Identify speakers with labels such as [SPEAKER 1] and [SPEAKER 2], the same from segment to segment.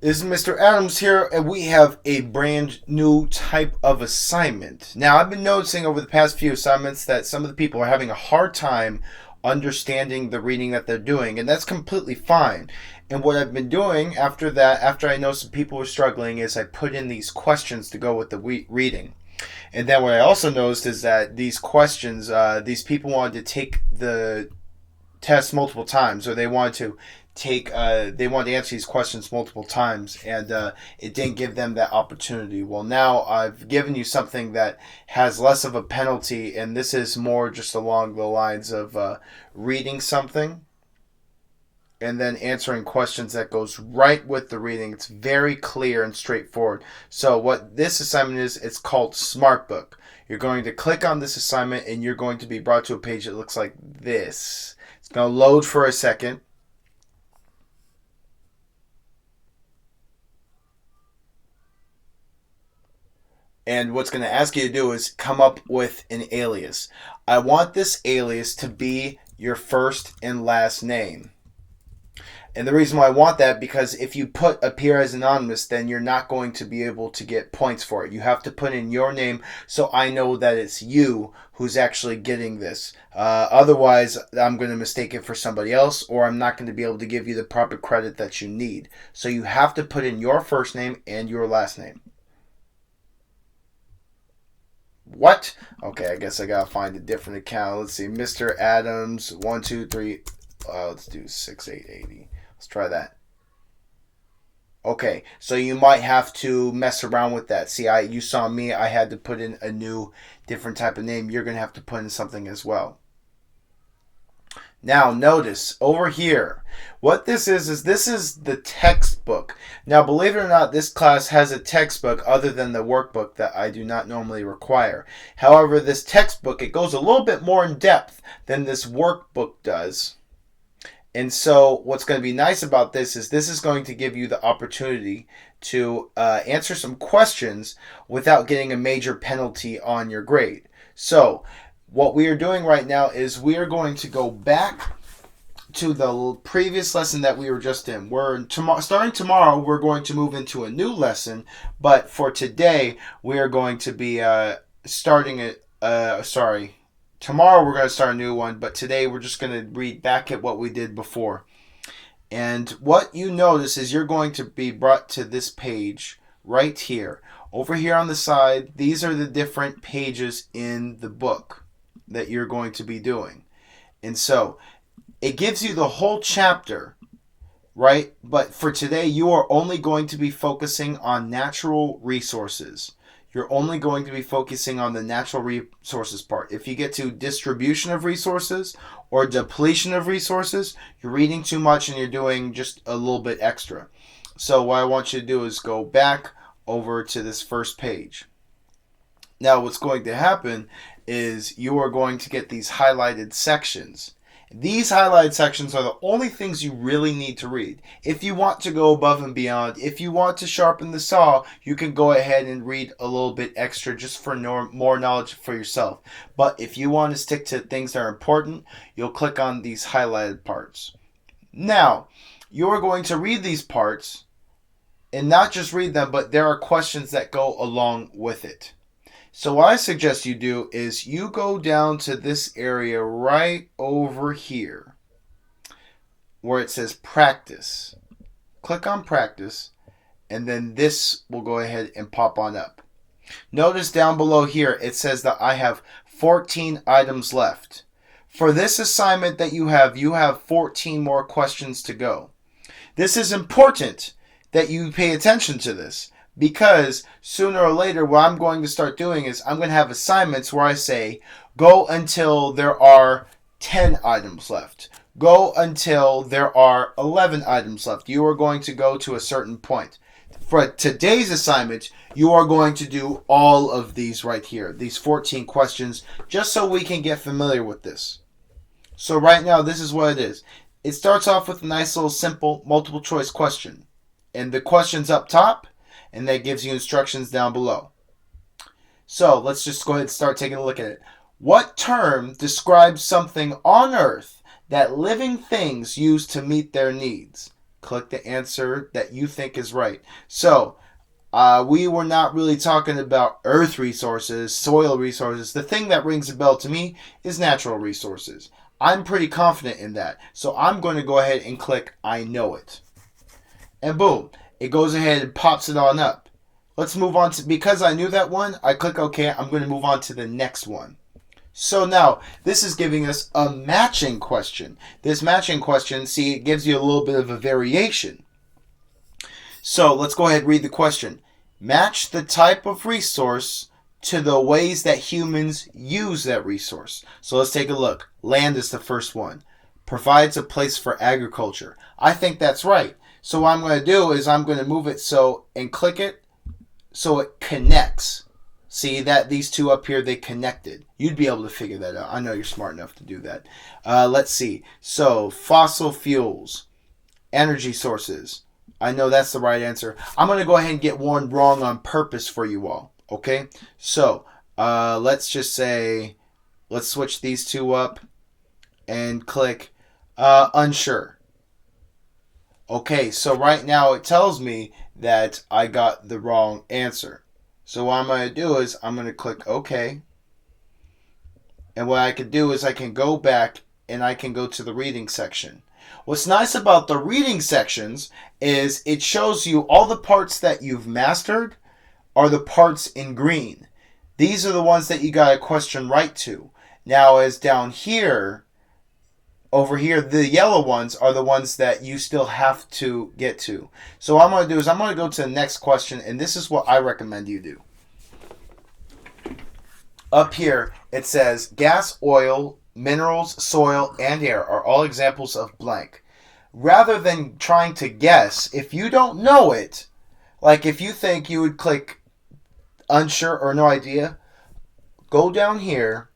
[SPEAKER 1] This is Mr. Adams here, and we have a brand new type of assignment. Now, I've been noticing over the past few assignments that some of the people are having a hard time understanding the reading that they're doing, and that's completely fine. And what I've been doing after that, after I noticed people were struggling, is I put in these questions to go with the reading. And then what I also noticed is that these questions, these people wanted to take the test multiple times, or they wanted to answer these questions multiple times, and it didn't give them that opportunity. Well, now I've given you something that has less of a penalty, and this is more just along the lines of reading something and then answering questions that goes right with the reading. It's very clear and straightforward. So what this assignment is, it's called SmartBook. You're going to click on this assignment and you're going to be brought to a page that looks like this. It's going to load for a second. And what's going to ask you to do is come up with an alias. I want this alias to be your first and last name. And the reason why I want that, because if you put appear as anonymous, then you're not going to be able to get points for it. You have to put in your name so I know that it's you who's actually getting this. Otherwise, I'm going to mistake it for somebody else, or I'm not going to be able to give you the proper credit that you need. So you have to put in your first name and your last name. What? Okay, I guess I gotta find a different account. Let's see, Mr. Adams 123. Let's do 6880. Let's try that. Okay, so you might have to mess around with that. See, you saw me. I had to put in a new, different type of name. You're gonna have to put in something as well. Now, notice over here, what this is this is the textbook. Now, believe it or not, this class has a textbook other than the workbook that I do not normally require. However, this textbook, it goes a little bit more in depth than this workbook does. And so what's going to be nice about this is going to give you the opportunity to answer some questions without getting a major penalty on your grade. So what we are doing right now is we are going to go back to the previous lesson that we were just in. Starting tomorrow, we're going to move into a new lesson, but for today, we are going to be tomorrow we're going to start a new one, but today we're just going to read back at what we did before. And what you notice is you're going to be brought to this page right here. Over here on the side, these are the different pages in the book that you're going to be doing. And so it gives you the whole chapter, right? But for today, you are only going to be focusing on natural resources. You're only going to be focusing on the natural resources part. If you get to distribution of resources or depletion of resources, you're reading too much and you're doing just a little bit extra. So what I want you to do is go back over to this first page. Now what's going to happen is you are going to get these highlighted sections. These highlighted sections are the only things you really need to read. If you want to go above and beyond, if you want to sharpen the saw, you can go ahead and read a little bit extra just for more knowledge for yourself. But if you want to stick to things that are important, you'll click on these highlighted parts. Now, you're going to read these parts and not just read them, but there are questions that go along with it. So what I suggest you do is you go down to this area right over here where it says practice. Click on practice, and then this will go ahead and pop on up. Notice down below here it says that I have 14 items left. For this assignment that you have 14 more questions to go. This is important that you pay attention to this, because sooner or later what I'm going to start doing is I'm going to have assignments where I say go until there are 10 items left. Go until there are 11 items left. You are going to go to a certain point. For today's assignment, you are going to do all of these right here, these 14 questions, just so we can get familiar with this. So right now, this is what it is. It starts off with a nice little simple multiple choice question. And the question's up top, and that gives you instructions down below. So let's just go ahead and start taking a look at it. What term describes something on Earth that living things use to meet their needs? Click the answer that you think is right. So, we were not really talking about earth resources, soil resources. The thing that rings a bell to me is natural resources. I'm pretty confident in that. So I'm going to go ahead and click I know it. And boom, it goes ahead and pops it on up. Let's move on to, because I knew that one, I click OK. I'm going to move on to the next one. So now, this is giving us a matching question. This matching question, see, it gives you a little bit of a variation. So let's go ahead and read the question. Match the type of resource to the ways that humans use that resource. So let's take a look. Land is the first one. Provides a place for agriculture. I think that's right. So what I'm going to do is I'm going to move it so and click it so it connects. See that these two up here, they connected. You'd be able to figure that out. I know you're smart enough to do that. Let's see. So fossil fuels, energy sources. I know that's the right answer. I'm going to go ahead and get one wrong on purpose for you all. Okay? So let's just say, let's switch these two up and click unsure. Okay, so right now it tells me that I got the wrong answer. So what I'm going to do is I'm going to click OK. And what I can do is I can go back and I can go to the reading section. What's nice about the reading sections is it shows you all the parts that you've mastered are the parts in green. These are the ones that you got a question right to. Now as down here, over here, the yellow ones are the ones that you still have to get to. So what I'm going to do is I'm going to go to the next question, and this is what I recommend you do. Up here, it says gas, oil, minerals, soil, and air are all examples of blank. Rather than trying to guess, if you don't know it, like if you think you would click unsure or no idea, go down here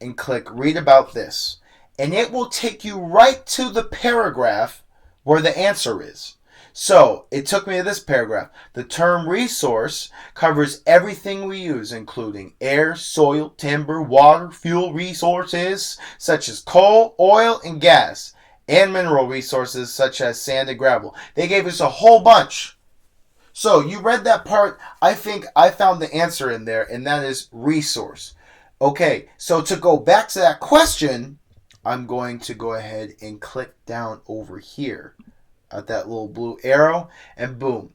[SPEAKER 1] and click read about this. And it will take you right to the paragraph where the answer is. So, it took me to this paragraph. The term resource covers everything we use, including air, soil, timber, water, fuel resources, such as coal, oil, and gas, and mineral resources, such as sand and gravel. They gave us a whole bunch. So, you read that part. I think I found the answer in there, and that is resource. Okay, so to go back to that question, I'm going to go ahead and click down over here at that little blue arrow, and boom.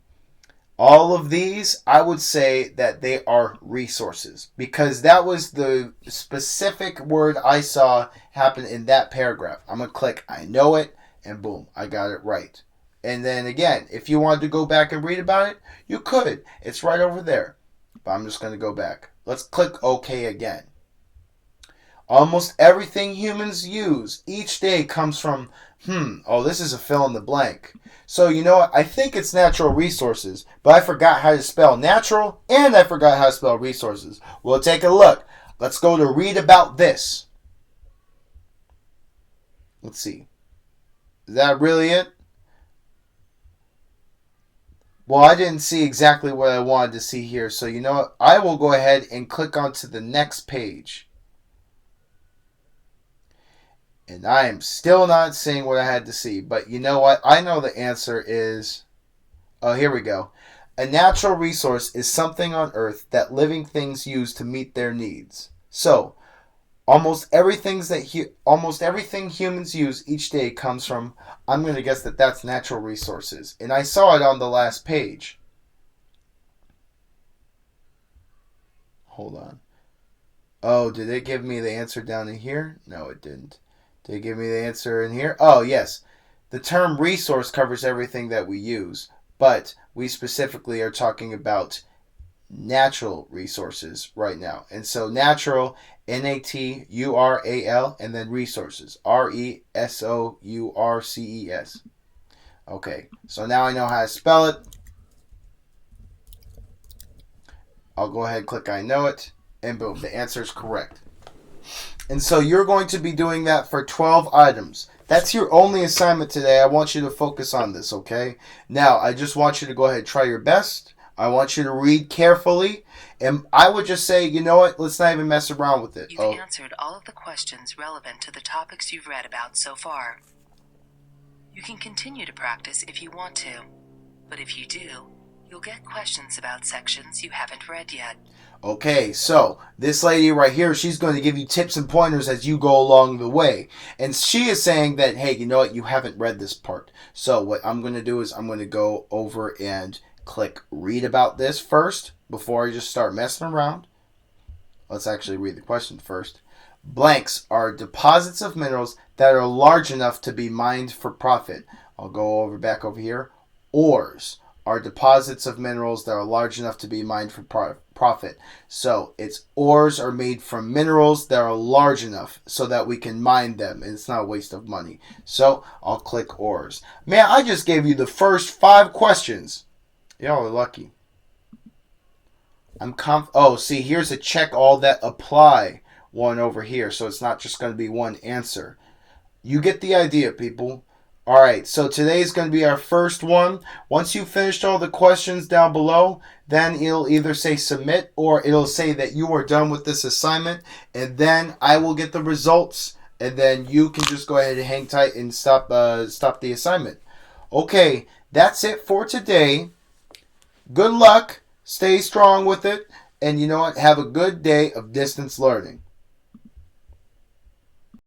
[SPEAKER 1] All of these, I would say that they are resources because that was the specific word I saw happen in that paragraph. I'm going to click I know it, and boom, I got it right. And then again, if you wanted to go back and read about it, you could. It's right over there. But I'm just going to go back. Let's click OK again. Almost everything humans use each day comes from, this is a fill in the blank. So you know what? I think it's natural resources, but I forgot how to spell natural and I forgot how to spell resources. We'll take a look. Let's go to read about this. Let's see. Is that really it? Well, I didn't see exactly what I wanted to see here. So you know what? I will go ahead and click onto the next page. And I am still not seeing what I had to see. But you know what? I know the answer is... Oh, here we go. A natural resource is something on Earth that living things use to meet their needs. So, almost everything humans use each day comes from... I'm going to guess that that's natural resources. And I saw it on the last page. Hold on. Oh, did it give me the answer down in here? No, it didn't. Did it give me the answer in here? Oh, yes. The term resource covers everything that we use, but we specifically are talking about natural resources right now. And so natural, N-A-T-U-R-A-L, and then resources, R-E-S-O-U-R-C-E-S. Okay, so now I know how to spell it. I'll go ahead and click I know it, and boom, the answer is correct. And so you're going to be doing that for 12 items. That's your only assignment today. I want you to focus on this, okay? Now, I just want you to go ahead and try your best. I want you to read carefully. And I would just say, you know what? Let's not even mess around with it.
[SPEAKER 2] You've answered all of the questions relevant to the topics you've read about so far. You can continue to practice if you want to, but if you do, you'll get questions about sections you haven't read yet.
[SPEAKER 1] Okay, so this lady right here, she's going to give you tips and pointers as you go along the way. And she is saying that, hey, you know what, you haven't read this part. So what I'm going to do is I'm going to go over and click read about this first before I just start messing around. Let's actually read the question first. Blanks are deposits of minerals that are large enough to be mined for profit. I'll go back over here. Ores are deposits of minerals that are large enough to be mined for profit. So it's ores are made from minerals that are large enough so that we can mine them and it's not a waste of money. So I'll click ores. Man, I just gave you the first 5 questions. Y'all are lucky. See, here's a check all that apply one over here. So it's not just going to be one answer. You get the idea, people. All right, so today's going to be our first one. Once you've finished all the questions down below, then it'll either say submit or it'll say that you are done with this assignment. And then I will get the results. And then you can just go ahead and hang tight and stop the assignment. Okay, that's it for today. Good luck. Stay strong with it. And you know what? Have a good day of distance learning.